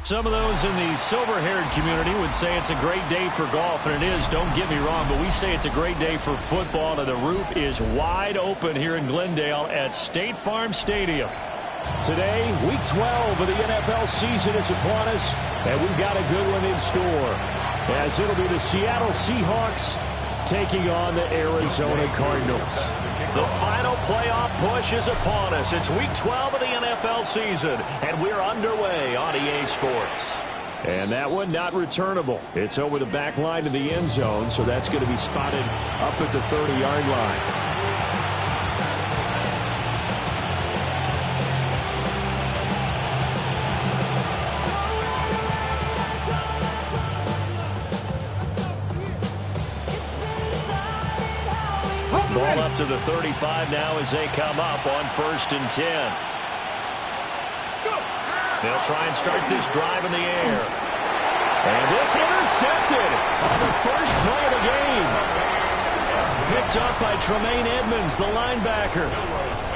Some of those in the silver-haired community would say it's a great day for golf, and it is, don't get me wrong, but we say it's a great day for football, and the roof is wide open here in Glendale at State Farm Stadium. Today, Week 12 of the NFL season is upon us, and we've got a good one in store, as it'll be the Seattle Seahawks taking on the Arizona Cardinals. The final playoff push is upon us. It's Week 12 of the NFL season, and we're underway on EA Sports. And that one not returnable. It's over the back line to the end zone, so that's going to be spotted up at the 30-yard line. Ball up to the 35 now as they come up on 1st and 10. They'll try and start this drive in the air. And this intercepted on the first play of the game. Picked up by Tremaine Edmonds, the linebacker.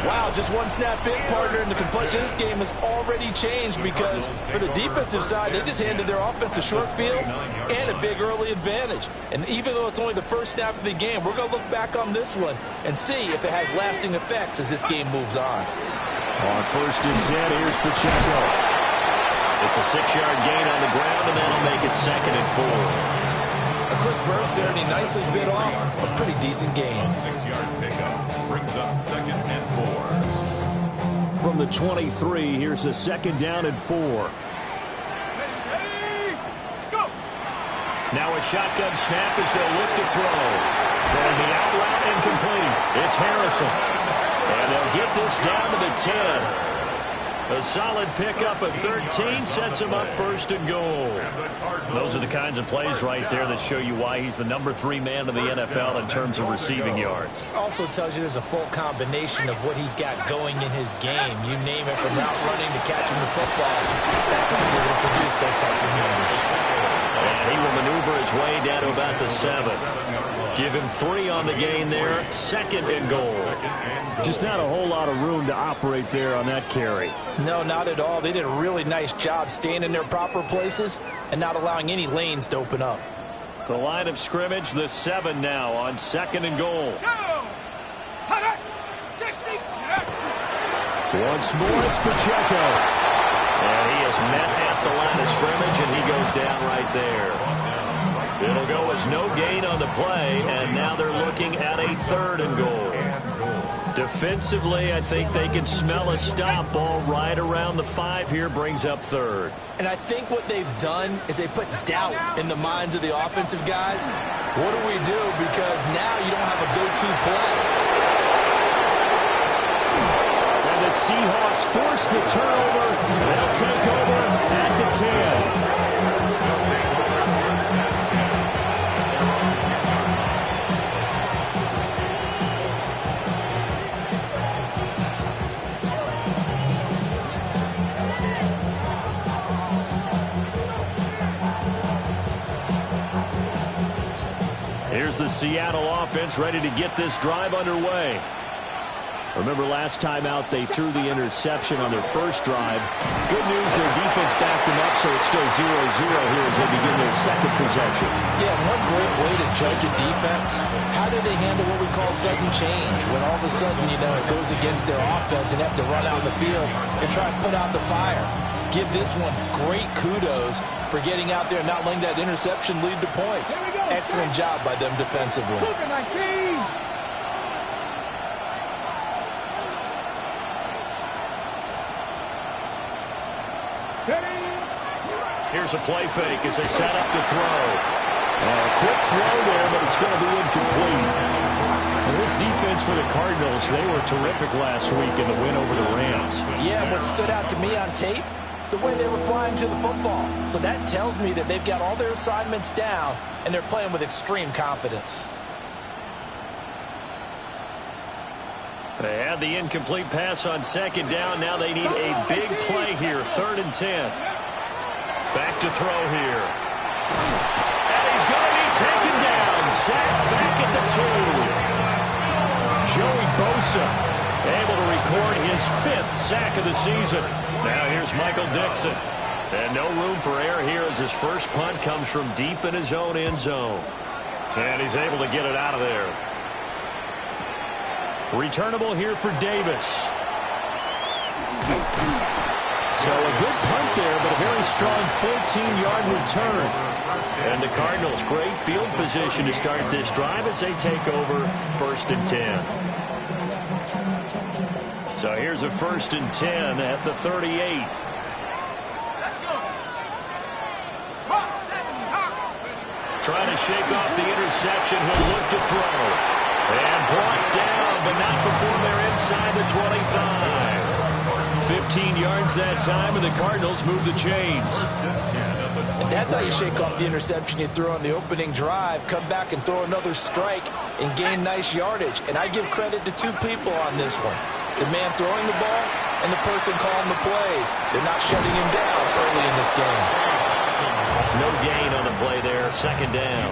Wow, just one snap in, partner, and the complexion of this game has already changed because for the defensive side, they just handed their offense a short field and a big early advantage. And even though it's only the first snap of the game, we're going to look back on this one and see if it has lasting effects as this game moves on. On 1st and 10, here's Pacheco. It's a 6-yard gain on the ground, and that'll make it 2nd and 4. A quick burst there, and he nicely bit off a pretty decent gain. A 6-yard pickup brings up 2nd and 4. From the 23, here's a 2nd down and 4. Now a shotgun snap as they'll look to throw. Throwing the out route incomplete. It's Harrison. And they'll get this down to the 10. A solid pickup of 13 sets him up 1st and goal. Those are the kinds of plays right there that show you why he's the number 3 man in the NFL in terms of receiving yards. Also tells you there's a full combination of what he's got going in his game. You name it, from route running to catching the football. That's what's able to produce those types of numbers. And he will maneuver his way down to about the 7. Give him 3 on the gain there. 2nd and goal. Just not a whole lot of room to operate there on that carry. No, not at all. They did a really nice job staying in their proper places and not allowing any lanes to open up. The line of scrimmage, the 7 now on 2nd and goal. Once more, it's Pacheco. And he is met at the line of scrimmage, and he goes down right there. It'll go as no gain on the play, and now they're looking at a 3rd and goal. Defensively, I think they can smell a stop. Ball right around the 5 here, brings up 3rd. And I think what they've done is they put doubt in the minds of the offensive guys. What do we do? Because now you don't have a go-to play. And the Seahawks force the turnover. They'll take over at the 10. Here's the Seattle offense ready to get this drive underway. Remember last time out they threw the interception on their first drive. Good news, their defense backed them up, so it's still 0-0 here as they begin their 2nd possession. Yeah, one great way to judge a defense. How do they handle what we call sudden change? When all of a sudden, you know, it goes against their offense and have to run out the field and try to put out the fire. Give this one great kudos for getting out there and not letting that interception lead to points. Excellent job by them defensively. Here's a play fake as they set up to throw. A quick throw there, but it's going to be incomplete. And this defense for the Cardinals, they were terrific last week in the win over the Rams. Yeah, what stood out to me on tape, the way they were flying to the football. So that tells me that they've got all their assignments down, and they're playing with extreme confidence. They had the incomplete pass on 2nd down. Now they need a big play here. 3rd and 10. Back to throw here. And he's going to be taken down. Sacked back at the 2. Joey Bosa able to record his 5th sack of the season. Now here's Michael Dixon. And no room for error here as his first punt comes from deep in his own end zone. And he's able to get it out of there. Returnable here for Davis. So a good punt there, but a very strong 14-yard return. And the Cardinals, great field position to start this drive as they take over 1st and 10. So here's a 1st and 10 at the 38. Trying to shake off the interception. He'll look to throw. And brought down, but not before they're inside the 25. 15 yards that time, and the Cardinals move the chains. And that's how you shake off the interception you threw on the opening drive. Come back and throw another strike and gain nice yardage. And I give credit to two people on this one. The man throwing the ball and the person calling the plays. They're not shutting him down early in this game. No gain on the play there. 2nd down.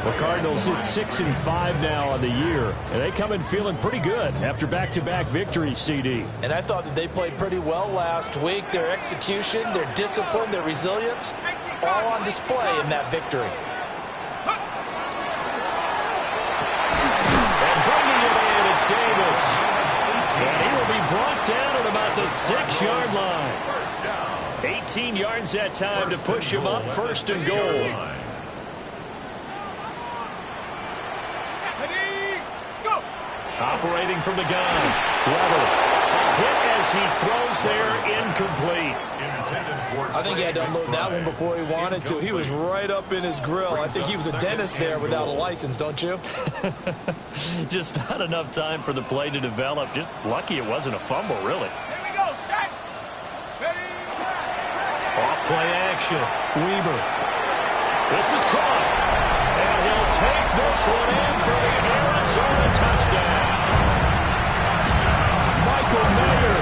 The Cardinals hit 6-5 now on the year, and they come in feeling pretty good after back-to-back victories, CD. And I thought that they played pretty well last week. Their execution, their discipline, their resilience, all on display in that victory. And bringing it in, it's Davis. And he will be brought down at about the 6-yard line. 18 yards that time to push him up 1st and goal. Operating from the gun. Weber. Hit as he throws there, incomplete. I think he had to unload that one before he wanted to. He was right up in his grill. I think he was a dentist there without a license, don't you? Just not enough time for the play to develop. Just lucky it wasn't a fumble, really. Here we go, set. Steady. Off play action. Weber. This is caught. And he'll take this one in for the Arizona touchdown. Michael Mayer,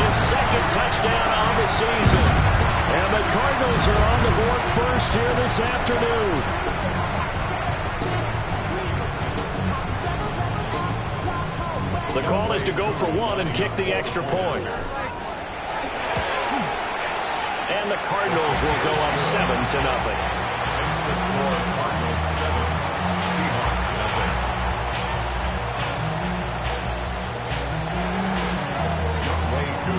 his 2nd touchdown on the season. And the Cardinals are on the board first here this afternoon. The call is to go for 1 and kick the extra point. And the Cardinals will go up 7-0. Makes the score Cardinals 7, Seahawks 0.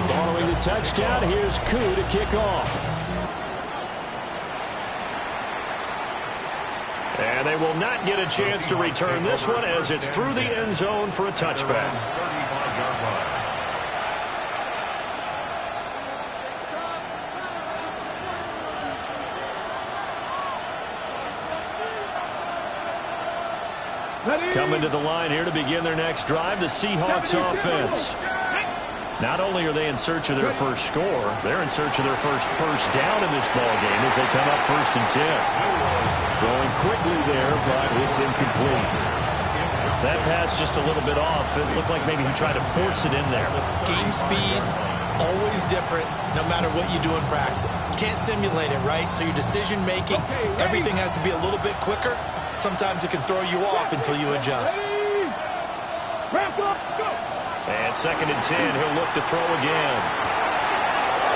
Following the touchdown, here's Koo to kick off. And they will not get a chance to return this one as it's through the end zone for a touchback. 35-yard line. Coming to the line here to begin their next drive, the Seahawks offense. Not only are they in search of their first score, they're in search of their first down in this ballgame as they come up 1st and 10. Throwing quickly there, but it's incomplete. That pass just a little bit off. It looked like maybe he tried to force it in there. Game speed, always different, no matter what you do in practice. You can't simulate it, right? So your decision-making, everything has to be a little bit quicker. Sometimes it can throw you off until you adjust. And 2nd and 10, he'll look to throw again.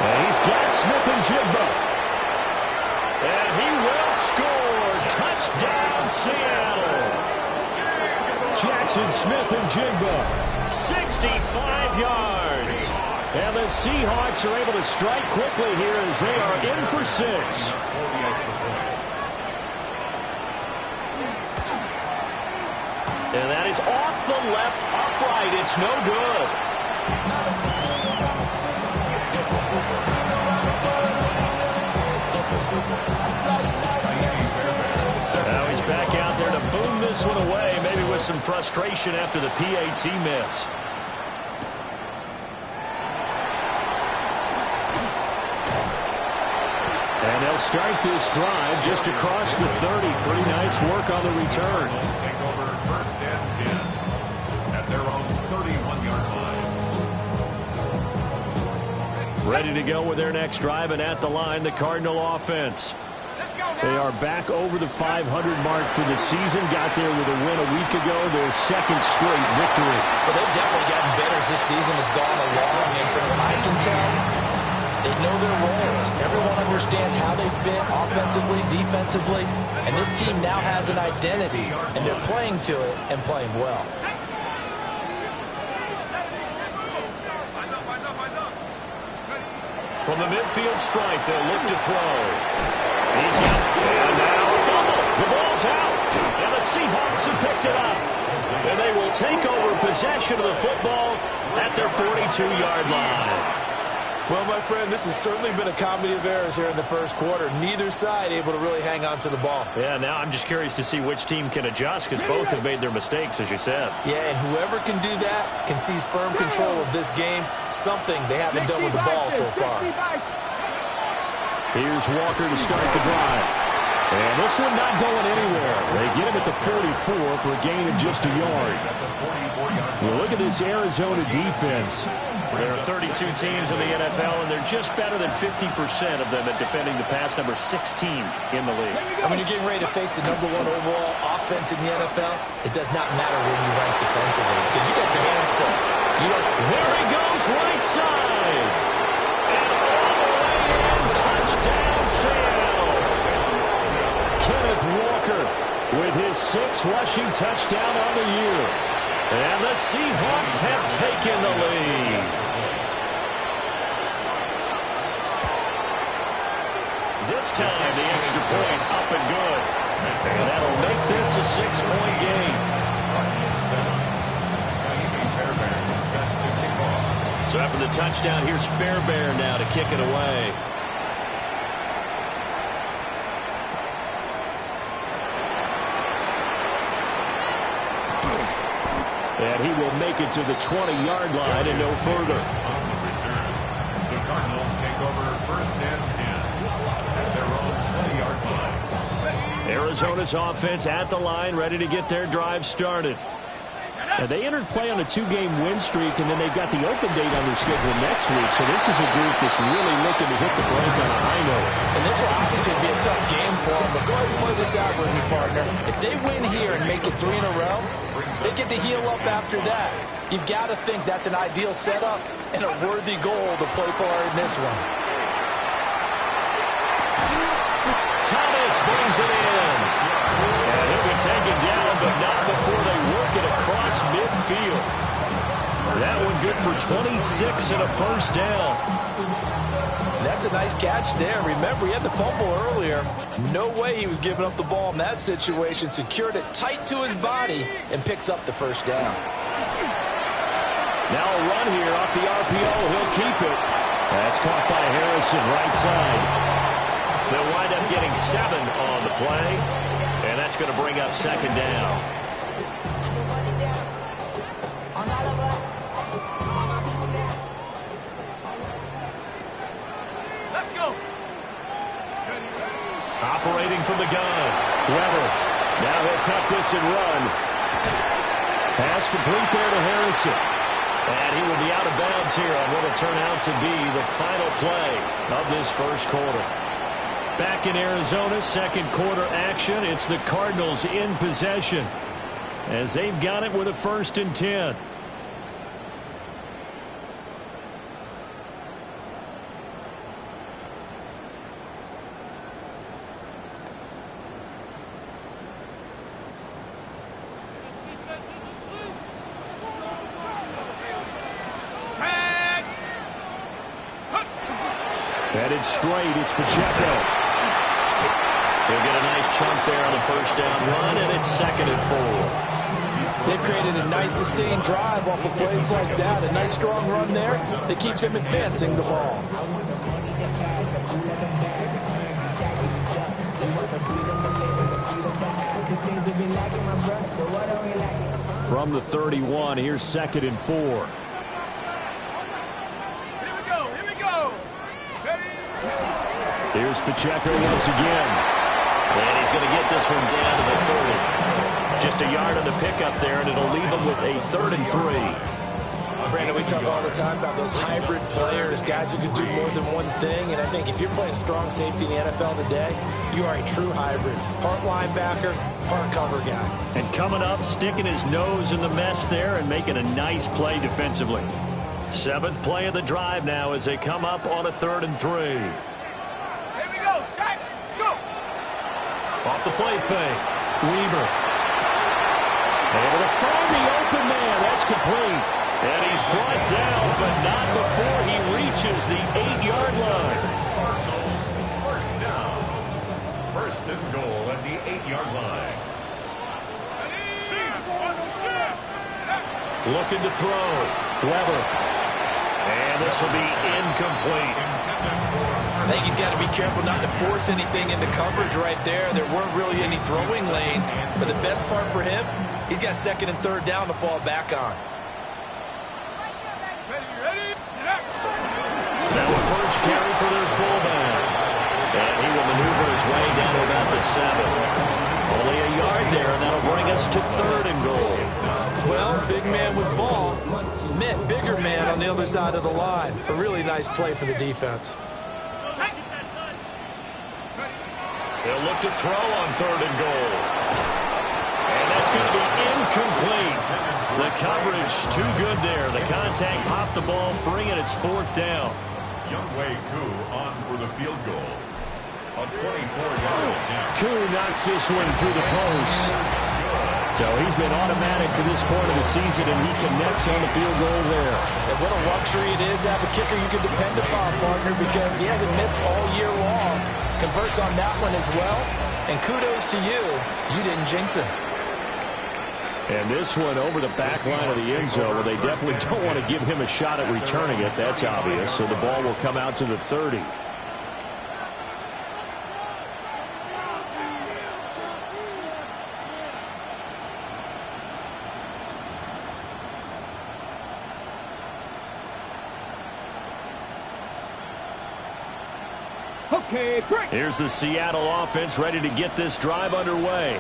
And he's got Smith-Njigba. And he will score. Touchdown, Seattle. Jackson Smith-Njigba. 65 yards. And the Seahawks are able to strike quickly here as they are in for 6. And that is off the left upright. It's no good. Now he's back out there to boom this one away, maybe with some frustration after the PAT miss. And they'll start this drive just across the 30. Pretty nice work on the return. Take over 1st and 10 at their own 31-yard line. Ready to go with their next drive, and at the line, the Cardinal offense. They are back over the 500 mark for the season. Got there with a win a week ago, their 2nd straight victory. Well, they've definitely gotten better as this season has gone along, and from what I can tell, They know their roles. Everyone understands how they fit offensively, defensively, and this team now has an identity, and they're playing to it and playing well. From the midfield stripe, they'll look to throw. He's got it. And now a fumble. The ball's out. And the Seahawks have picked it up. And they will take over possession of the football at their 42-yard line. Well, my friend, this has certainly been a comedy of errors here in the first quarter. Neither side able to really hang on to the ball. Yeah, now I'm just curious to see which team can adjust because both have made their mistakes, as you said. Yeah, and whoever can do that can seize firm control of this game, something they haven't done with the ball so far. Here's Walker to start the drive. And this one not going anywhere. They get him at the 44 for a gain of just a yard. Well, look at this Arizona defense. There are 32 teams in the NFL, and they're just better than 50% of them at defending the pass, number 16 in the league. And when you're getting ready to face the #1 overall offense in the NFL, it does not matter where you rank defensively because you got your hands full. There he goes, right side. And all the way in, touchdown, Seattle. Kenneth Walker with his 6th rushing touchdown on the year. And the Seahawks have taken the lead. This time, the extra point up and good. And that'll make this a 6-point game. So after the touchdown, here's Fairbairn now to kick it away. And he will make it to the 20-yard line and no further. On the return, the Cardinals take over 1st and 10 at their own 20-yard line. Arizona's offense at the line, ready to get their drive started. And they entered play on a 2-game win streak, and then they've got the open date on their schedule next week. So this is a group that's really looking to hit the break on a high note. And this will obviously be a tough game for them, but go ahead and play this out with me, partner. If they win here and make it 3 in a row, they get to heal up after that. You've got to think that's an ideal setup and a worthy goal to play for in this one. Thomas brings it in. And he'll be taken down, but not before they work it across midfield. That one good for 26 and a first down. That's a nice catch there. Remember, he had the fumble earlier. No way he was giving up the ball in that situation. Secured it tight to his body and picks up the first down. Now a run here off the RPO. He'll keep it. That's caught by Harrison, right side. They'll wind up getting 7 on the play, and that's going to bring up 2nd down. Let's go. Operating from the gun. Weber. Now he'll tuck this and run. Pass complete there to Harrison. And he will be out of bounds here on what will turn out to be the final play of this first quarter. Back in Arizona, 2nd quarter action. It's the Cardinals in possession as they've got it with a 1st and 10. Headed straight, it's Pacheco. He'll get a nice chunk there on the first down run, and it's 2nd and 4. They've created a nice sustained drive off of plays like that. A nice strong run there that keeps them advancing the ball. From the 31, here's 2nd and 4. Here we go. Here's Pacheco once again. And he's going to get this one down to the 30. Just a yard on the pickup there, and it'll leave him with a 3rd and 3. Brandon, we talk all the time about those hybrid players, guys who can do more than one thing. And I think if you're playing strong safety in the NFL today, you are a true hybrid. Part linebacker, part cover guy. And coming up, sticking his nose in the mess there and making a nice play defensively. Seventh play of the drive now as they come up on a 3rd and 3. Here we go, Shaq. Let's go. Off the play fake. Weber. Able to find the open man. That's complete. And he's brought down, but not before he reaches the 8-yard line. Cardinals, first down. First and goal at the 8-yard line. Looking to throw. Weber. And this will be incomplete. I think he's got to be careful not to force anything into coverage right there. There weren't really any throwing lanes. But the best part for him, he's got 2nd and 3rd down to fall back on. Now a first carry for their fullback. And he will maneuver his way down to about the 7. Only a yard there, and that'll bring us to 3rd and goal. Well, big man with ball met bigger man on the other side of the line. A really nice play for the defense. They'll look to throw on 3rd and goal. And that's going to be incomplete. The coverage too good there. The contact popped the ball free, and it's 4th down. Youngwei Koo on for the field goal. A 24-yard attempt. Koo knocks this one through the post. So he's been automatic to this point of the season, and he connects on the field goal there. And what a luxury it is to have a kicker you can depend upon, partner, because he hasn't missed all year long. Converts on that one as well. And kudos to you. You didn't jinx him. And this one over the back line of the end zone. Well, they definitely don't want to give him a shot at returning it. That's obvious. So the ball will come out to the 30. Okay, break. Here's the Seattle offense ready to get this drive underway.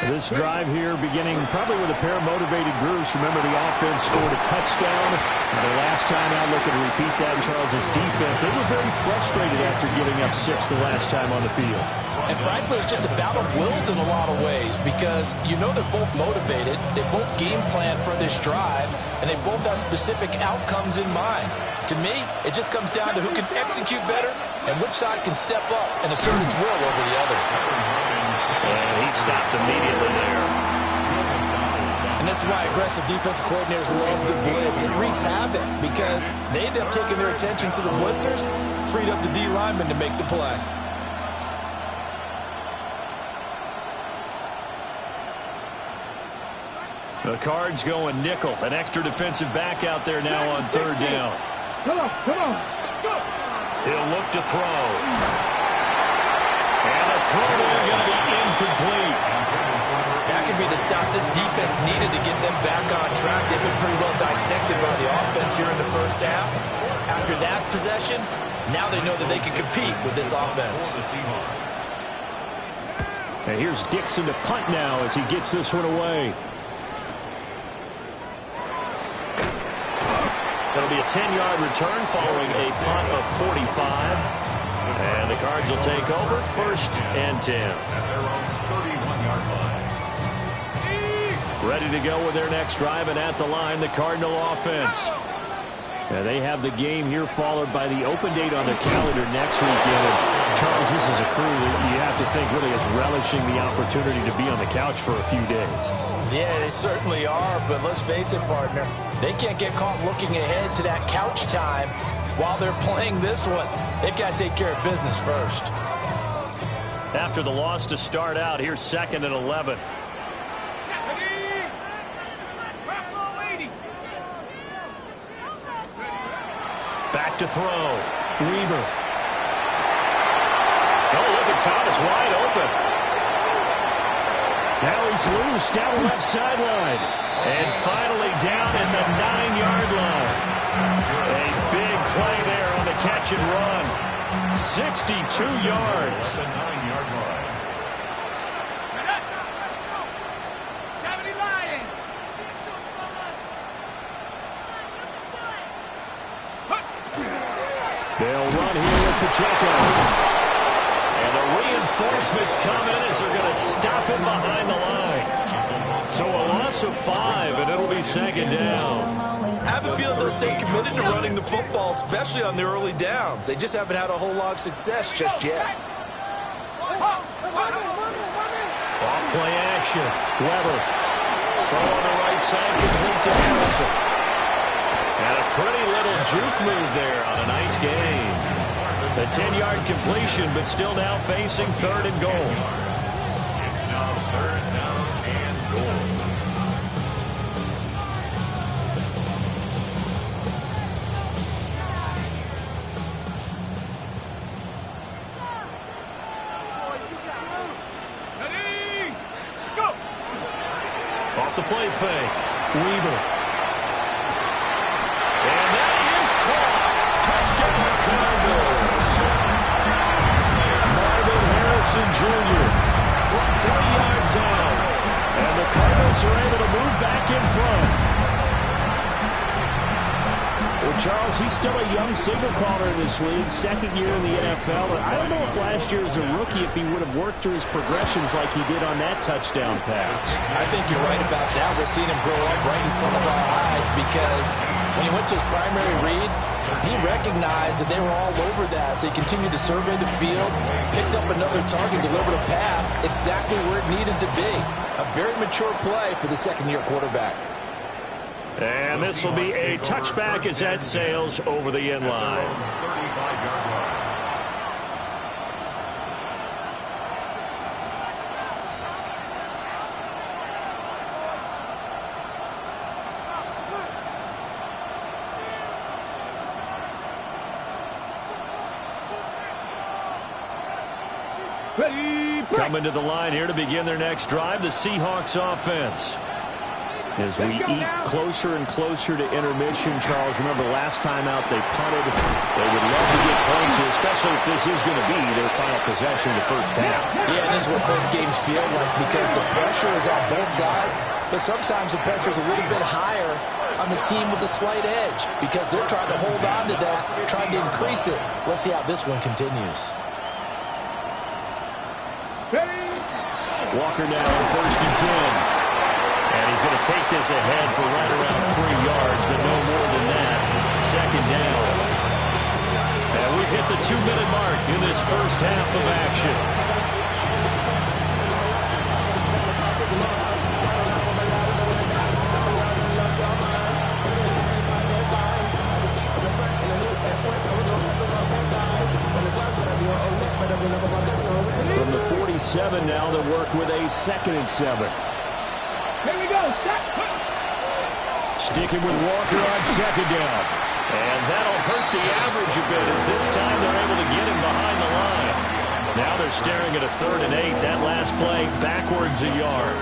This drive here beginning probably with a pair of motivated groups. Remember, the offense scored a touchdown. And the last time out, looking to repeat that in Charles's defense. They were very frustrated after giving up 6 the last time on the field. And frankly, it's just a battle of wills in a lot of ways because you know they're both motivated. They both game plan for this drive, and they both have specific outcomes in mind. To me, it just comes down to who can execute better and which side can step up and assert its will over the other. And he stopped immediately there. And this is why aggressive defense coordinators love to blitz. It wreaks havoc because they end up taking their attention to the blitzers, freed up the D lineman to make the play. The Cards going nickel. An extra defensive back out there now on 3rd down. Come on, come on. Go. He'll look to throw. And the throw there going to be incomplete. That could be the stop this defense needed to get them back on track. They've been pretty well dissected by the offense here in the first half. After that possession, now they know that they can compete with this offense. The Seahawks. And here's Dixon to punt now as he gets this one away. It'll be a 10-yard return following a punt of 45. And the Cards will take over 1st and 10. At their own 31-yard line. Ready to go with their next drive, and at the line, the Cardinal offense. And they have the game here followed by the open date on their calendar next weekend. And Charles, this is a crew that you have to think really is relishing the opportunity to be on the couch for a few days. Yeah, they certainly are, but let's face it, partner. They can't get caught looking ahead to that couch time while they're playing this one. They've got to take care of business first. After the loss to start out, here's 2nd and 11. Back to throw. Weber. Oh, look at Thomas wide open. Now he's loose down the left sideline. And finally down at the 9-yard line. A big play there on the catch and run. 62 yards. The 9-yard line. They'll run here with Pacheco. And the reinforcements come in as they're going to stop him behind the line. So a loss loss of 5, and it'll be second down. I have a feeling they'll stay committed to running the football, especially on the early downs. They just haven't had a whole lot of success just yet. Off play action. Weber. Throw on the right side, complete to Harrison. And a pretty little juke move there on a nice gain. A 10-yard completion, but still now facing 3rd and goal. It's now 3rd down and goal. Ready? Go! Off the play fake. Weaver. And that is caught. Touchdown Cardinals. Marvin Harrison Jr. from 3 yards out. And the Cardinals are able to move back in front. Well, Charles, he's still a young signal caller in this league, 2nd year in the NFL. And I don't know if last year as a rookie, if he would have worked through his progressions like he did on that touchdown pass. I think you're right about that. We're seeing him grow up right in front of our eyes because when he went to his primary read, he recognized that they were all over that. So he continued to survey the field, picked up another target, delivered a pass exactly where it needed to be. A very mature play for the 2nd-year quarterback. And this will be a touchback as that sails over the end line. 35-yard line. Ready? Coming to the line here to begin their next drive, the Seahawks offense. As we eat closer and closer to intermission, Charles, remember last time out they punted. They would love to get points here, especially if this is going to be their final possession of the first half. Yeah, and this is what close games feel like because the pressure is on both sides, but sometimes the pressure is a little bit higher on the team with the slight edge because they're trying to hold on to that, trying to increase it. Let's see how this one continues. Walker now on 1st and 10. And he's going to take this ahead for right around 3 yards, but no more than that. 2nd down. And we've hit the 2-minute mark in this first half of action. From the 47 now, they'll work with a 2nd and 7. Here we go. Stop. Sticking with Walker on 2nd down. And that'll hurt the average a bit as this time they're able to get him behind the line. Now they're staring at a 3rd and 8. That last play backwards a yard.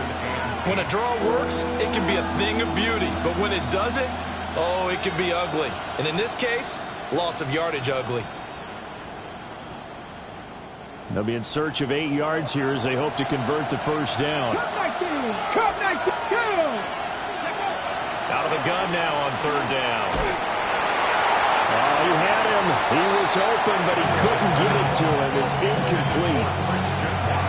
When a draw works, it can be a thing of beauty. But when it doesn't, oh, it can be ugly. And in this case, loss of yardage ugly. They'll be in search of 8 yards here as they hope to convert the first down. Come 19. Go. Out of the gun now on 3rd down. Oh, he had him. He was open, but he couldn't get it to him. It's incomplete.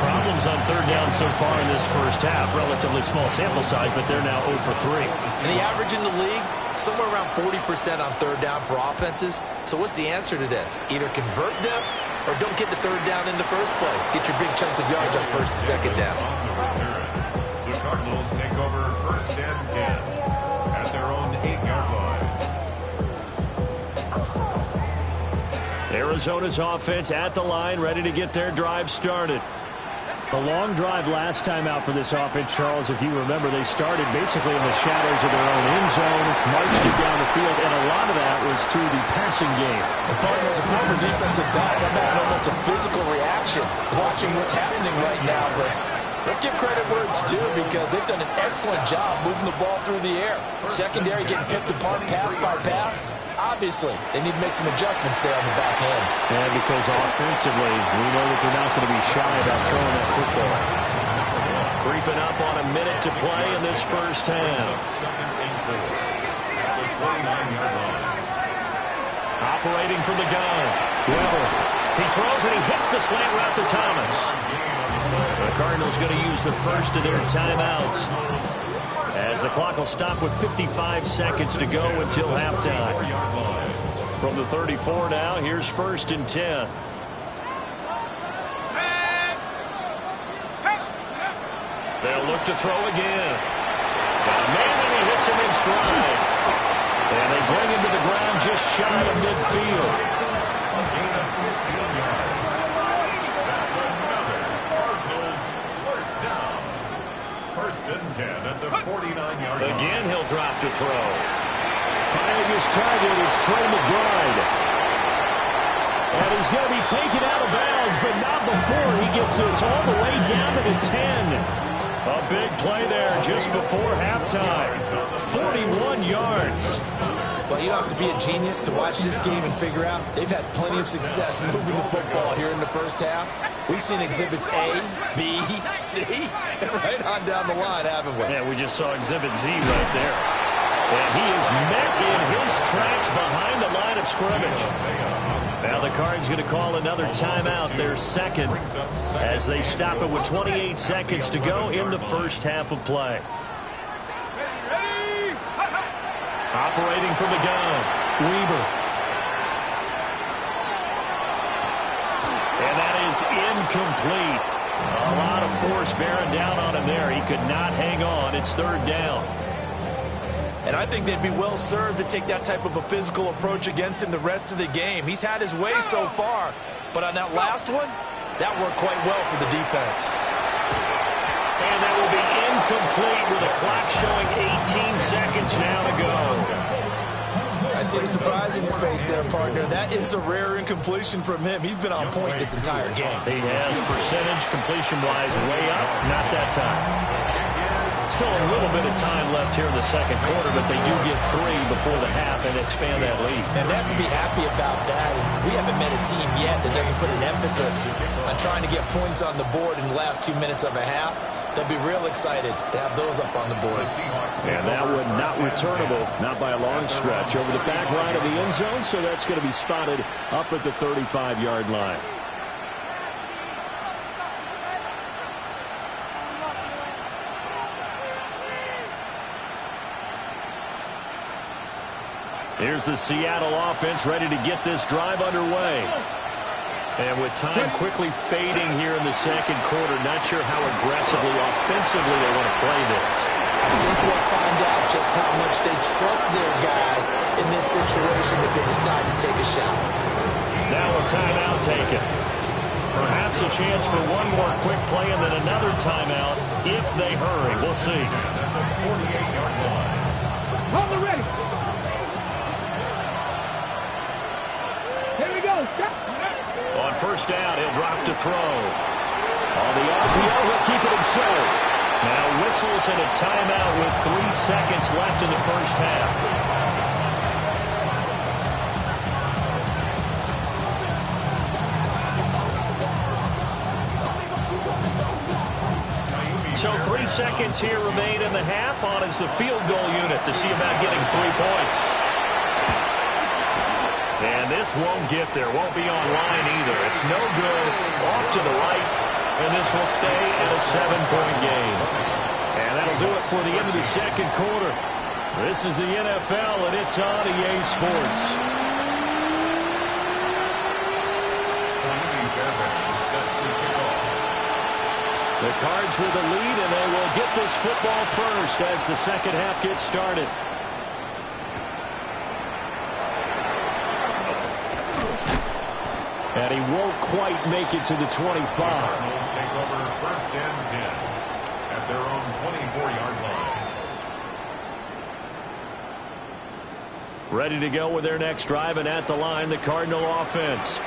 Problems on 3rd down so far in this first half. Relatively small sample size, but they're now 0 for 3. And the average in the league, somewhere around 40% on 3rd down for offenses. So what's the answer to this? Either convert them or don't get the 3rd down in the first place. Get your big chunks of yards on 1st and 2nd down. The Cardinals take over 1st and 10 at their own 8-yard line. Arizona's offense at the line, ready to get their drive started. A long drive last time out for this offense, Charles. If you remember, they started basically in the shadows of their own end zone, marched it down the field, and a lot of that was through the passing game. The Cardinals, a former defensive back, I'm having almost a physical reaction watching what's happening right now. But let's give credit where it's due because they've done an excellent job moving the ball through the air. Secondary getting picked apart pass by pass. Obviously, they need to make some adjustments there on the back end. And because offensively, we know that they're not going to be shy about throwing that football. Creeping up on a minute to play in this first half. Operating from the gun. Weber. He throws and he hits the slant route to Thomas. The Cardinals going to use the first of their timeouts as the clock will stop with 55 seconds to go until halftime. From the 34 now, here's 1st and 10. They'll look to throw again. Got a man, and he hits him in stride. And they bring him to the ground just shy of midfield. A gain of 15 yards. That's another Cardinals first down. 1st and 10 at the 49-yard line. Again, he'll drop to throw. Finding his target, it's Trey McBride. And he's going to be taken out of bounds, but not before he gets this all the way down to the 10. A big play there just before halftime. 41 yards. Well, you don't have to be a genius to watch this game and figure out they've had plenty of success moving the football here in the first half. We've seen exhibits A, B, C, and right on down the line, haven't we? Yeah, we just saw exhibit Z right there. And he is met in his tracks behind the line of scrimmage. Now the Cards going to call another timeout, their second, as they stop it with 28 seconds to go in the first half of play. Operating from the gun, Weber. And that is incomplete. A lot of force bearing down on him there. He could not hang on. It's 3rd down. And I think they'd be well served to take that type of a physical approach against him the rest of the game. He's had his way so far, but on that last one, that worked quite well for the defense. And that will be incomplete with a clock showing 18 seconds now to go. I see the surprise in your face there, partner. That is a rare incompletion from him. He's been on point this entire game. He has percentage completion-wise way up. Not that time. Still a little bit of time left here in the second quarter, but they do get 3 before the half and expand that lead. And they have to be happy about that. And we haven't met a team yet that doesn't put an emphasis on trying to get points on the board in the last 2 minutes of a half. They'll be real excited to have those up on the board. And that one not returnable, not by a long stretch, over the back line of the end zone, so that's going to be spotted up at the 35-yard line. Here's the Seattle offense ready to get this drive underway. And with time quickly fading here in the second quarter, not sure how aggressively, offensively they want to play this. I think we'll find out just how much they trust their guys in this situation if they decide to take a shot. Now a timeout taken. Perhaps a chance for one more quick play and then another timeout if they hurry. We'll see. 48-yard line. Hold it ready. Here we go. Stop. On 1st down, he'll drop to throw. On the RPO, he'll keep it himself. Now whistles and a timeout with 3 seconds left in the first half. So 3 seconds here remain in the half. On is the field goal unit to see about getting 3 points. And this won't get there. Won't be online either. It's no good. Off to the right. And this will stay at a 7-point game. And that'll do it for the end of the second quarter. This is the NFL, and it's on EA Sports. The Cards with the lead, and they will get this football first as the second half gets started. And he won't quite make it to the 25. Cardinals take over 1st and 10 at their own 24-yard line. Ready to go with their next drive, and at the line, the Cardinal offense.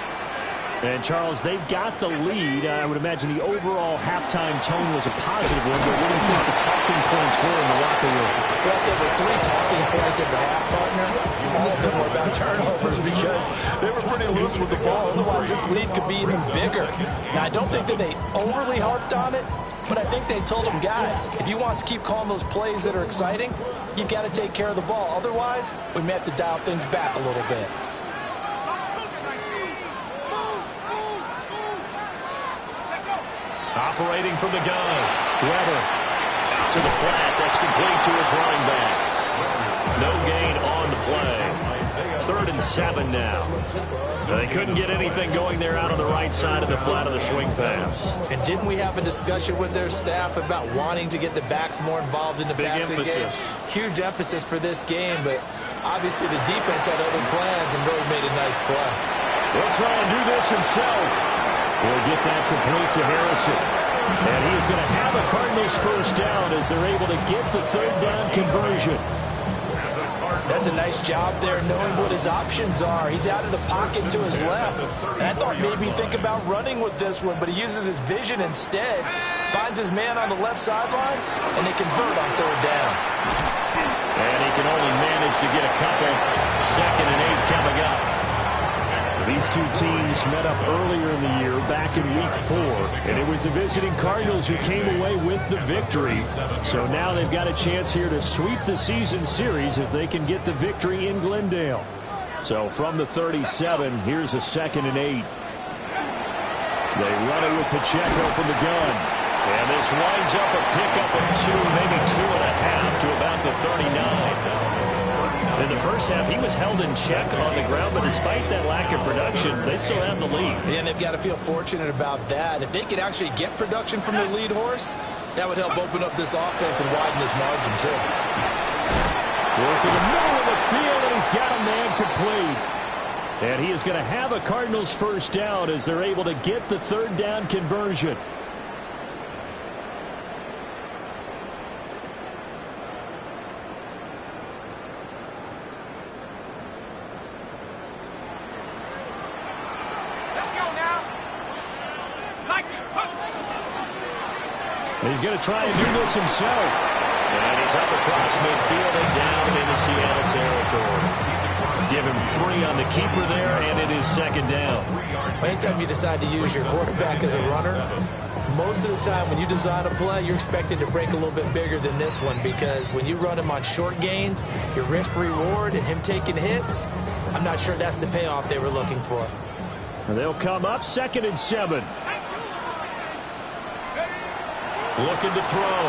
And, Charles, they've got the lead. I would imagine the overall halftime tone was a positive one, but what do you think the talking points were in the locker room? Well, there were 3 talking points at the half, partner. All of them were about turnovers because they were pretty loose with the ball. Otherwise, this lead could be even bigger. Now, I don't think that they overly harped on it, but I think they told them, guys, if you want to keep calling those plays that are exciting, you've got to take care of the ball. Otherwise, we may have to dial things back a little bit. Operating from the gun, Weber out to the flat. That's complete to his running 7 now. They couldn't get anything going there out on the right side of the flat of the swing pass. And didn't we have a discussion with their staff about wanting to get the backs more involved in the passing game? Huge emphasis for this game, but obviously the defense had other plans and really made a nice play. He'll try and do this himself. He'll get that complete to Harrison. And he is going to have a Cardinals first down as they're able to get the third down conversion. That's a nice job there knowing what his options are. He's out of the pocket to his left. And I thought maybe he'd think about running with this one, but he uses his vision instead. Finds his man on the left sideline, and they convert on third down. And he can only manage to get a couple. 2nd and 8 coming up. These two teams met up earlier in the year, back in Week 4, and it was the visiting Cardinals who came away with the victory. So now they've got a chance here to sweep the season series if they can get the victory in Glendale. So from the 37, here's a 2nd and 8. They run it with Pacheco from the gun. And this winds up a pickup of 2, maybe 2.5 to about the 39. In the first half, he was held in check on the ground, but despite that lack of production, they still have the lead. And they've got to feel fortunate about that. If they could actually get production from their lead horse, that would help open up this offense and widen this margin, too. Work in the middle of the field, and he's got a man complete. And he is going to have a Cardinals first down as they're able to get the third down conversion. He's going to try and do this himself. And he's up across midfield and down into Seattle territory. Give him 3 on the keeper there, and it is 2nd down. Anytime you decide to use your quarterback as a runner, most of the time when you design a play, you're expecting to break a little bit bigger than this one, because when you run him on short gains, your risk-reward and him taking hits, I'm not sure that's the payoff they were looking for. And they'll come up 2nd and 7. Looking to throw.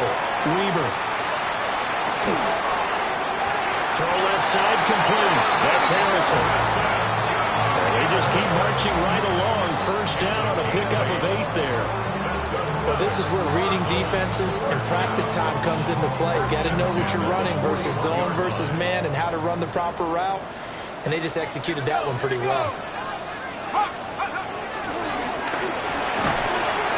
Weber. Throw left side complete. That's Harrison. And they just keep marching right along. First down on a pickup of 8 there. Well, this is where reading defenses and practice time comes into play. You got to know what you're running versus zone versus man and how to run the proper route. And they just executed that one pretty well.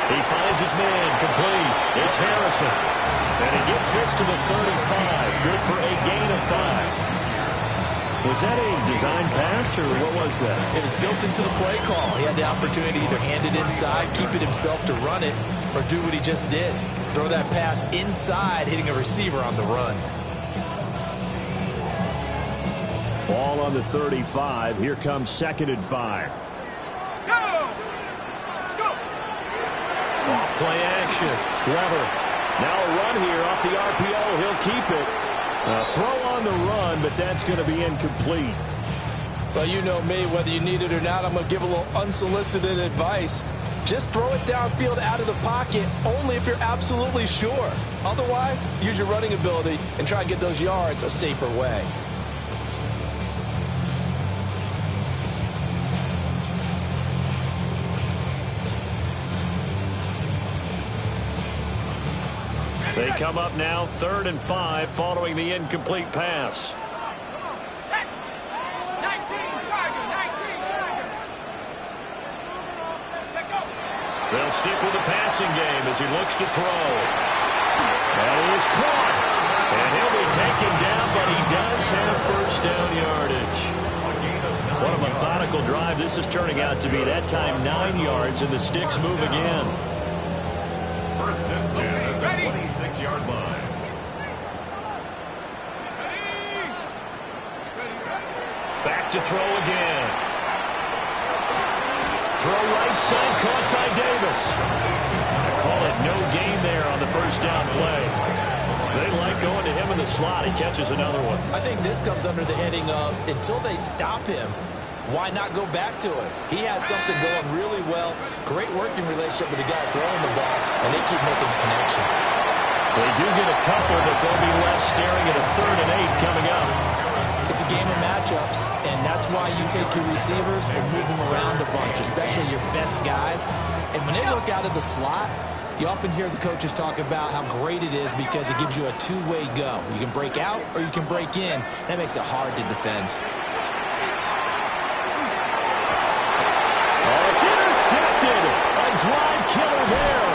He finds his man complete. It's Harrison. And he gets this to the 35. Good for a gain of 5. Was that a design pass, or what was that? It was built into the play call. He had the opportunity to either hand it inside, keep it himself to run it, or do what he just did. Throw that pass inside, hitting a receiver on the run. Ball on the 35. Here comes 2nd and 5. Off play action. Weber. Now a run here off the RPO. He'll keep it. A throw on the run, but that's going to be incomplete. Well, you know me. Whether you need it or not, I'm going to give a little unsolicited advice. Just throw it downfield out of the pocket only if you're absolutely sure. Otherwise, use your running ability and try and get those yards a safer way. They come up now 3rd and 5 following the incomplete pass. They'll stick with the passing game as he looks to throw. And he is caught. And he'll be taken down, but he does have first down yardage. What a methodical drive this is turning out to be. That time 9 yards, and the sticks move again. 1st and 10 at the 26-yard line. Back to throw again. Throw right side, caught by Davis. I call it no gain there on the first down play. They like going to him in the slot. He catches another one. I think this comes under the heading of, until they stop him, why not go back to it? He has something going really well. Great working relationship with the guy throwing the ball, and they keep making the connection. They do get a couple, but they'll be left staring at a 3rd and 8 coming up. It's a game of matchups, and that's why you take your receivers and move them around a bunch, especially your best guys. And when they look out of the slot, you often hear the coaches talk about how great it is because it gives you a two-way go. You can break out or you can break in. That makes it hard to defend. Oh, it's intercepted. A drive killer there.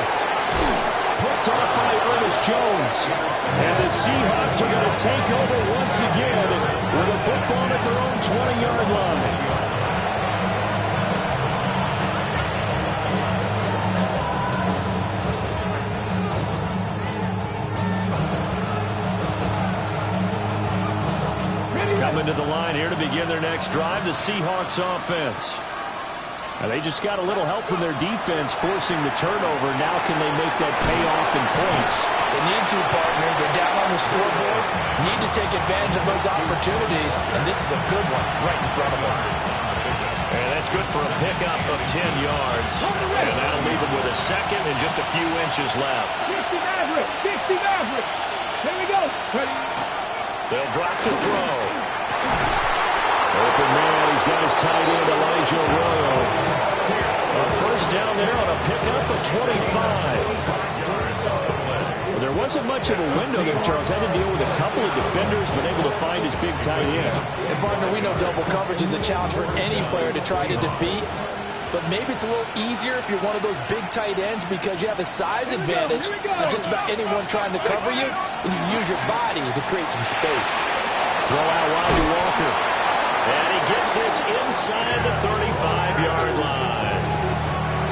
Picked off by Ernest Jones. And the Seahawks are going to take over once again with a football at their own 20-yard line. Coming to the line here to begin their next drive, the Seahawks offense. Now they just got a little help from their defense forcing the turnover. Now can they make that pay off in points? They need to, partner. They're down on the scoreboard. Need to take advantage of those opportunities, and this is a good one right in front of them. And that's good for a pickup of 10 yards. And that'll leave them with a second and just a few inches left. 60 Maverick. 60 Maverick. Here we go. They'll drop the throw. Open man, he's got his tight end, Elijah Arroyo. A first down there on a pickup of 25. Well, there wasn't much of a window there, Charles. Had to deal with a couple of defenders, but able to find his big tight end. And, partner, we know double coverage is a challenge for any player to try to defeat. But maybe it's a little easier if you're one of those big tight ends because you have a size advantage on just about anyone trying to cover you, and you use your body to create some space. Throw out Wally Walker. And he gets this inside the 35-yard line.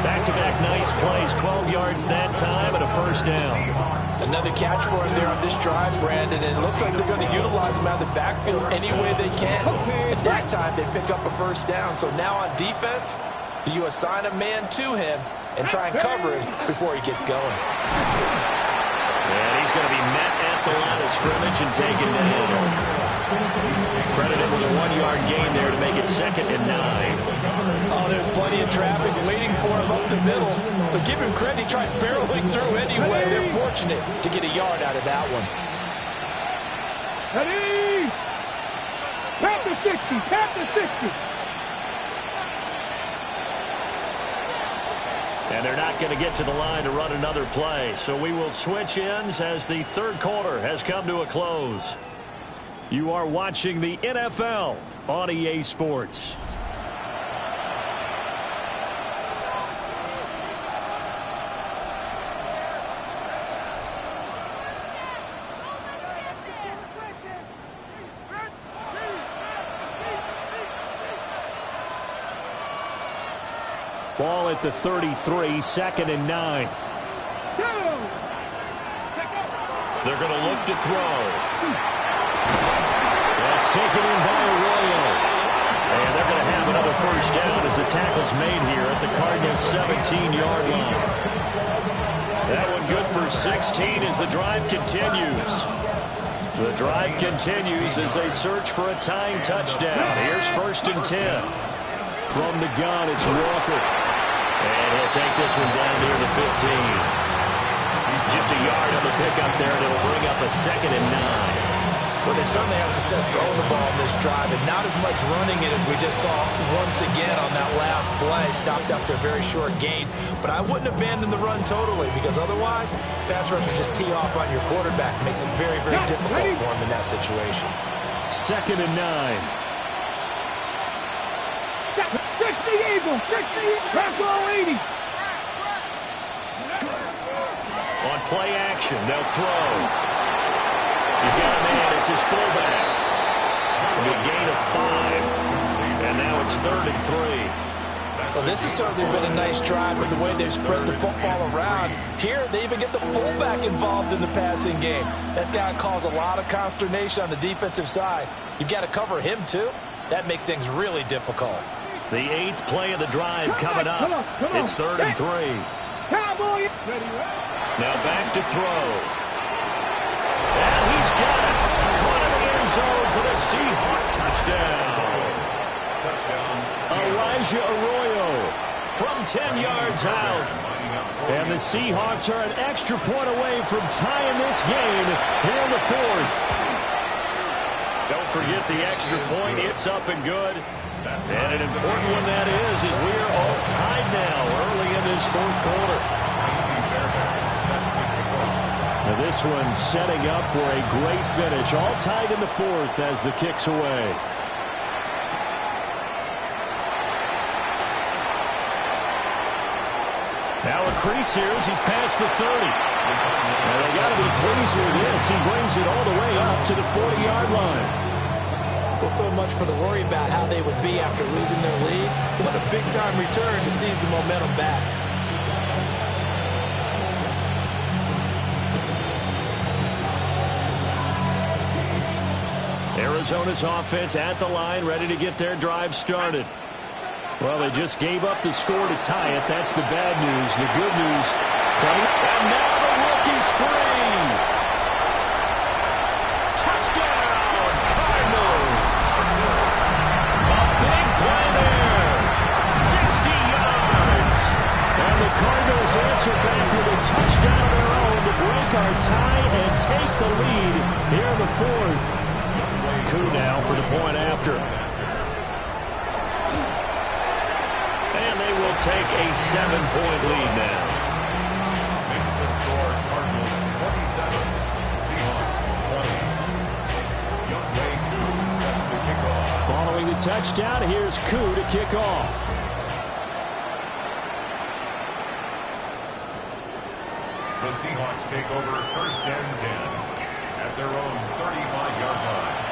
Back-to-back nice plays, 12 yards that time and a first down. Another catch for him there on this drive, Brandon, and it looks like they're going to utilize him out of the backfield any way they can. At that time, they pick up a first down. So now on defense, do you assign a man to him and try and cover him before he gets going? And he's going to be met at the line of scrimmage and taken down. Credited with a 1-yard gain there to make it 2nd and 9. Oh, there's plenty of traffic waiting for him up the middle. But give him credit, he tried barreling through anyway. They're fortunate to get a yard out of that one. Ready? Tap the 60. Tap the 60. And they're not going to get to the line to run another play. So we will switch ends as the third quarter has come to a close. You are watching the NFL on EA Sports. Ball at the 33, 2nd and 9. They're going to look to throw. That's taken in by Arroyo. And they're going to have another first down as the tackle's made here at the Cardinals' 17-yard line. That one good for 16 as the drive continues. The drive continues as they search for a tying touchdown. Here's 1st and 10. From the gun, it's Walker. And he'll take this one down near the 15. Just a yard on the pickup there, and it'll bring up a 2nd and 9. Well, they certainly had success throwing the ball in this drive, and not as much running it as we just saw once again on that last play. Stopped after a very short gain. But I wouldn't abandon the run totally, because otherwise, pass rushers just tee off on your quarterback. Makes it very, very difficult for him in that situation. 2nd and 9. 60 Eagles. 60 Back all 80. On play action, they'll throw. He's got a man. It's his fullback. A gain of 5. And now it's 3rd and 3. Well, this has certainly been a nice drive with the way they've spread the football around. Here, they even get the fullback involved in the passing game. That's got to cause a lot of consternation on the defensive side. You've got to cover him, too. That makes things really difficult. The 8th play of the drive coming up. It's 3rd and 3. Cowboys. Now back to throw. And he's got it. Caught in the end zone for the Seahawk touchdown. Elijah Arroyo from 10 yards out. And the Seahawks are an extra point away from tying this game here in the 4th. They'll not forget the extra point. It's up and good. And an important one that is as we are all tied now early in this fourth quarter. Now this one setting up for a great finish. All tied in the fourth as the kick's away. Now a crease here as he's past the 30. And they got to be pleased with this. He brings it all the way up to the 40-yard line. Well, so much for the worry about how they would be after losing their lead. What a big-time return to seize the momentum back. Arizona's offense at the line, ready to get their drive started. Well, they just gave up the score to tie it. That's the bad news. The good news, and now the rookie's free. Touchdown, Cardinals. A big play there. 60 yards. And the Cardinals answer back with a touchdown of their own to break our tie and take the lead here in the fourth. Coup now for the point after. And they will take a 7-point lead now. Makes the score Cardinals 27, Seahawks 20. Youngway Koo set to kick off. Following the touchdown, here's Koo to kick off. The Seahawks take over first and 10 at their own 35-yard line.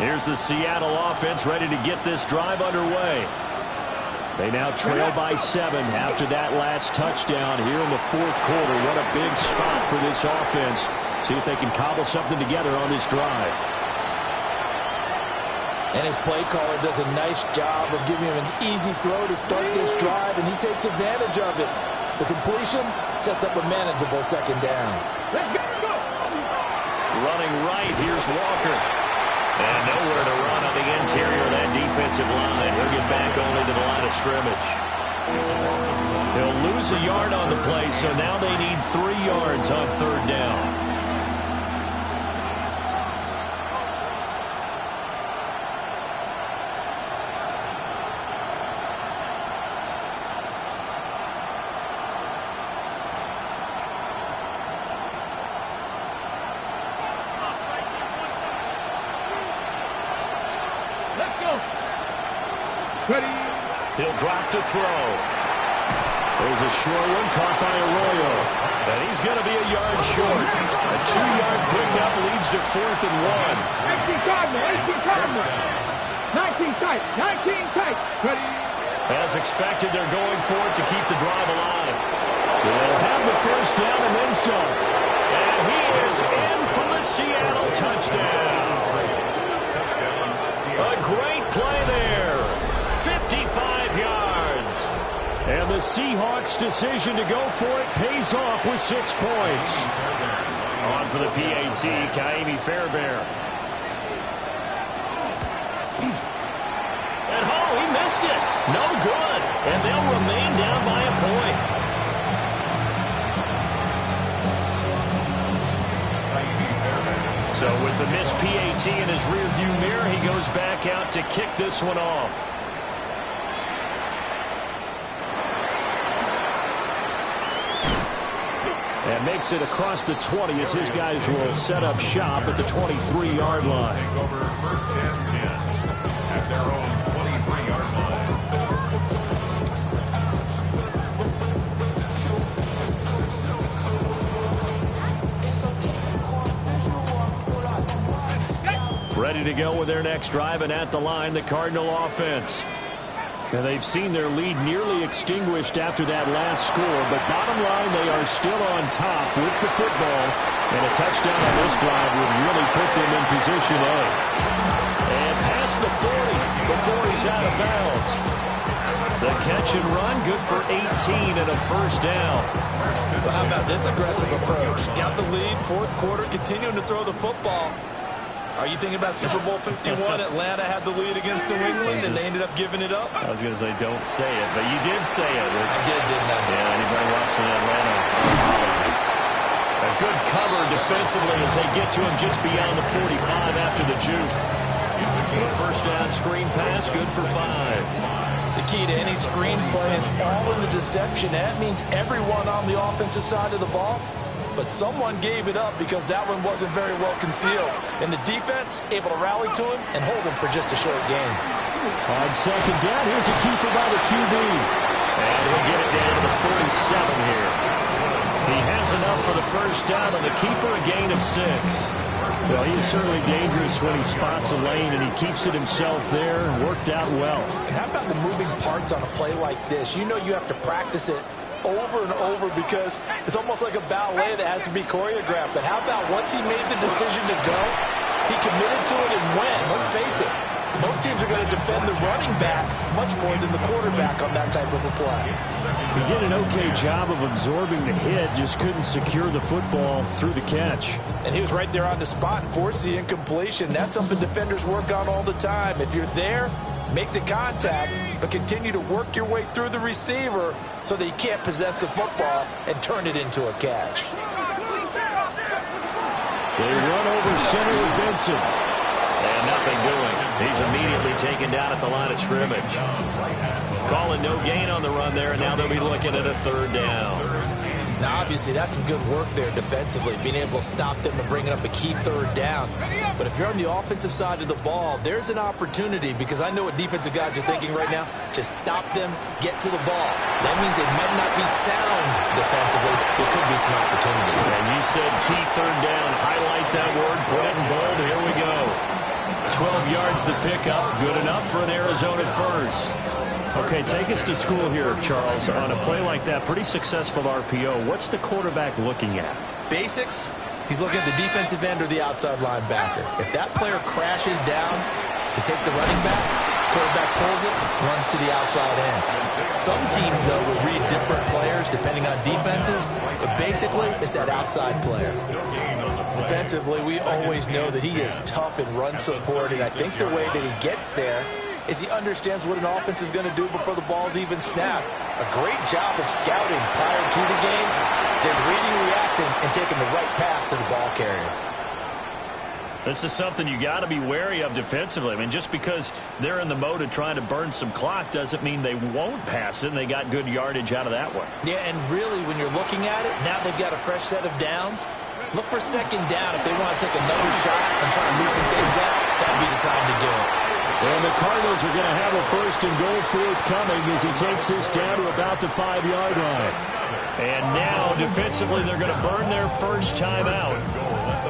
Here's the Seattle offense ready to get this drive underway. They now trail by 7 after that last touchdown here in the fourth quarter. What a big spot for this offense. See if they can cobble something together on this drive. And his play caller does a nice job of giving him an easy throw to start this drive, and he takes advantage of it. The completion sets up a manageable second down. Running right, here's Walker. And nowhere to run on the interior of that defensive line. He'll get back only to the line of scrimmage. He'll lose a yard on the play, so now they need 3 yards on third down. He'll drop to throw. There's a short one caught by Arroyo. And he's going to be a yard short. A 2-yard pickup leads to 4th and 1. 18 Cardinals. 19 tight. 19 tight. Ready. As expected, they're going for it to keep the drive alive. They'll have the first down and then some. And he is in for the Seattle touchdown. A great play there. 55 yards. And the Seahawks' decision to go for it pays off with 6 points. On for the PAT, Kaimi Fairbairn. And he missed it. No good. And they'll remain down by a point. So with the missed PAT in his rearview mirror, he goes back out to kick this one off. And makes it across the 20 as his guys will set up shop at the 23-yard line. Take over first and 10 at their own 23-yard line. Ready to go with their next drive, and at the line, the Cardinal offense. And they've seen their lead nearly extinguished after that last score, but bottom line, they are still on top with the football, and a touchdown on this drive would really put them in position A. And past the 40 before he's out of bounds. The catch and run, good for 18 and a first down. Well, how about this aggressive approach? Got the lead, fourth quarter, continuing to throw the football. Are you thinking about Super Bowl 51? Atlanta had the lead against New England, and they ended up giving it up? I was going to say don't say it, but you did say it. I did, didn't I? Yeah, anybody watching Atlanta? A good cover defensively as they get to him just beyond the 45 after the juke. First down screen pass, good for 5. The key to any screen play is all in the deception. That means everyone on the offensive side of the ball, but someone gave it up because that one wasn't very well concealed. And the defense able to rally to him and hold him for just a short gain. On second down, here's a keeper by the QB. And he'll get it down to the 47 here. He has enough for the first down on the keeper, a gain of 6. Well, he is certainly dangerous when he spots a lane, and he keeps it himself there. Worked out well. And how about the moving parts on a play like this? You know you have to practice it over and over because it's almost like a ballet that has to be choreographed. But how about once he made the decision to go, he committed to it and went. Let's face it, most teams are going to defend the running back much more than the quarterback on that type of a play. He did an okay job of absorbing the hit, just couldn't secure the football through the catch. And he was right there on the spot and forced the incompletion. That's something defenders work on all the time. If you're there, make the contact, but continue to work your way through the receiver so that he can't possess the football and turn it into a catch. They run over center with Benson. And nothing doing. He's immediately taken down at the line of scrimmage. Calling no gain on the run there, and now they'll be looking at a third down. Now, obviously, that's some good work there defensively, being able to stop them and bringing up a key third down. But if you're on the offensive side of the ball, there's an opportunity because I know what defensive guys are thinking right now. Just stop them, get to the ball. That means they might not be sound defensively. There could be some opportunities. And you said key third down. Highlight that word. Put it in bold. Here we go. 12 yards the pickup. Good enough for an Arizona first. Okay, take us to school here, Charles. On a play like that, pretty successful RPO. What's the quarterback looking at? Basics. He's looking at the defensive end or the outside linebacker. If that player crashes down to take the running back, quarterback pulls it, runs to the outside end. Some teams, though, will read different players depending on defenses, but basically it's that outside player. Defensively, we always know that he is tough in run support, and I think the way that he gets there is he understands what an offense is going to do before the ball's even snapped. A great job of scouting prior to the game, then reading, reacting, and taking the right path to the ball carrier. This is something you got to be wary of defensively. I mean, just because they're in the mode of trying to burn some clock doesn't mean they won't pass it, and they got good yardage out of that one. Yeah, and really, when you're looking at it, now they've got a fresh set of downs. Look for second down if they want to take another shot and try and loosen things up. That'd be the time to do it. And the Cardinals are going to have a first and goal forthcoming as he takes this down to about the 5-yard line. And now, defensively, they're going to burn their first timeout.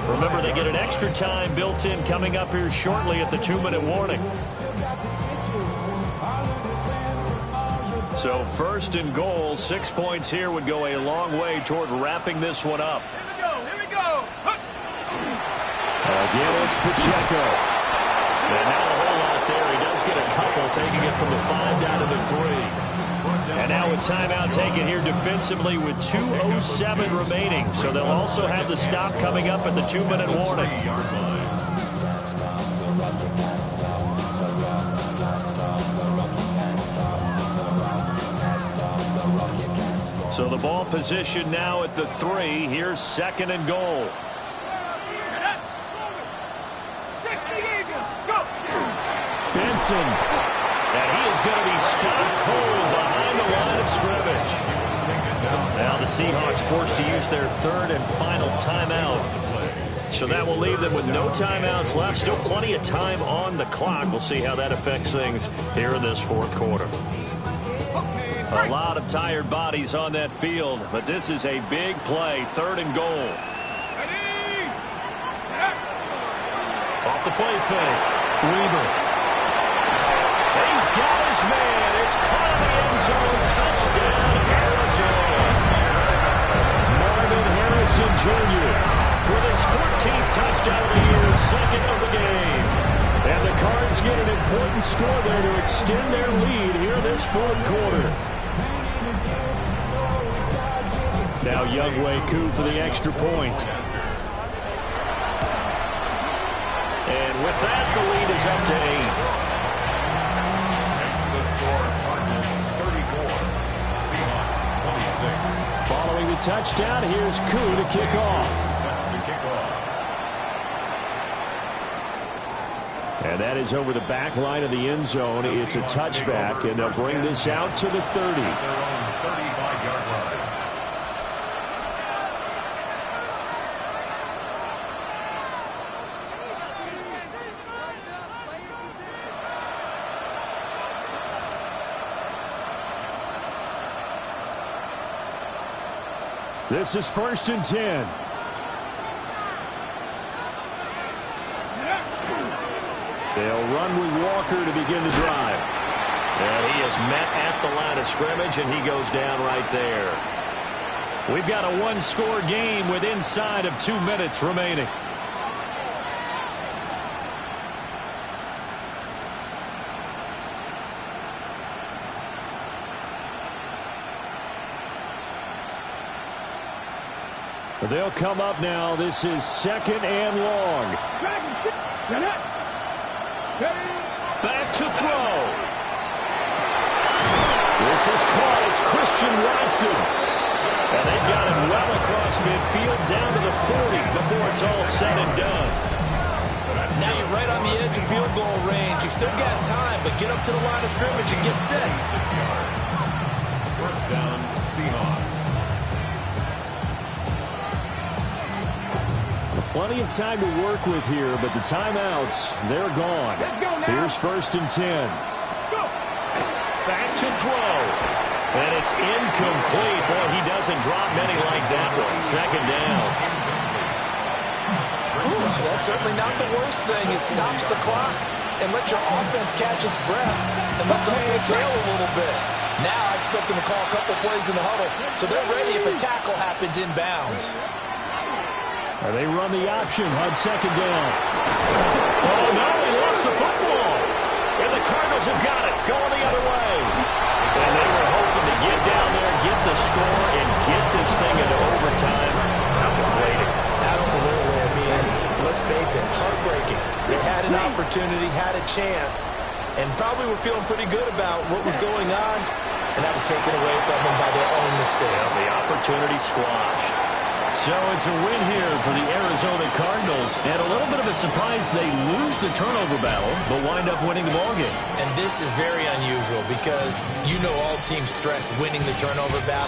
Remember, they get an extra time built in coming up here shortly at the 2-minute warning. So first and goal, 6 points here would go a long way toward wrapping this one up. Here we go. Again, it's Pacheco. And now a whole lot there. He does get a couple, taking it from the 5 down to the 3. And now a timeout taken here defensively with 2:07 remaining. So they'll also have the stop coming up at the 2-minute warning. So the ball position now at the 3. Here's second and goal. 60 Eagles, go! Benson. And he is going to be stopped cold behind the line of scrimmage. Now the Seahawks forced to use their third and final timeout. So that will leave them with no timeouts left. Still plenty of time on the clock. We'll see how that affects things here in this fourth quarter. A lot of tired bodies on that field, but this is a big play. Third and goal. Off the play fake. Weaver. He's got his man. It's caught in the end zone. Touchdown, Arizona. Marvin Harrison Jr. with his 14th touchdown of the year, second of the game. And the Cards get an important score there to extend their lead here in this fourth quarter. Now Younghoe Koo for the extra point. And with that, the lead is up to 8. Makes the score Cardinals 34, Seahawks 26. Following the touchdown, here's Koo to kick off. Set to kick off. And that is over the back line of the end zone. It's a touchback, and they'll bring this out to the 30. At their own 35-yard line. This is 1st and 10. They'll run with Walker to begin the drive. And he is met at the line of scrimmage, and he goes down right there. We've got a one-score game with inside of 2 minutes remaining. They'll come up now. This is 2nd and long. Back to throw. This is caught. It's Christian Watson. And they've got him well across midfield down to the 40 before it's all said and done. Now you're right on the edge of field goal range. You've still got time, but get up to the line of scrimmage and get set. 6 yards. First down, Seahawks. Plenty of time to work with here, but the timeouts, they're gone. Here's 1st and 10. Back to throw. And it's incomplete. Boy, he doesn't drop many like that one. 2nd down. That's certainly not the worst thing. It stops the clock and lets your offense catch its breath and lets us exhale a little bit. Now I expect them to call a couple plays in the huddle so they're ready if a tackle happens inbounds. And they run the option on 2nd down. Oh, no, he lost the football. And the Cardinals have got it, going the other way. And they were hoping to get down there, get the score, and get this thing into overtime. How deflating. Absolutely. I mean, let's face it, heartbreaking. They had an opportunity, had a chance, and probably were feeling pretty good about what was going on, and that was taken away from them by their own mistake. Yeah, the opportunity squashed. So it's a win here for the Arizona Cardinals. And a little bit of a surprise, they lose the turnover battle, but wind up winning the ballgame. And this is very unusual because you know all teams stress winning the turnover battle.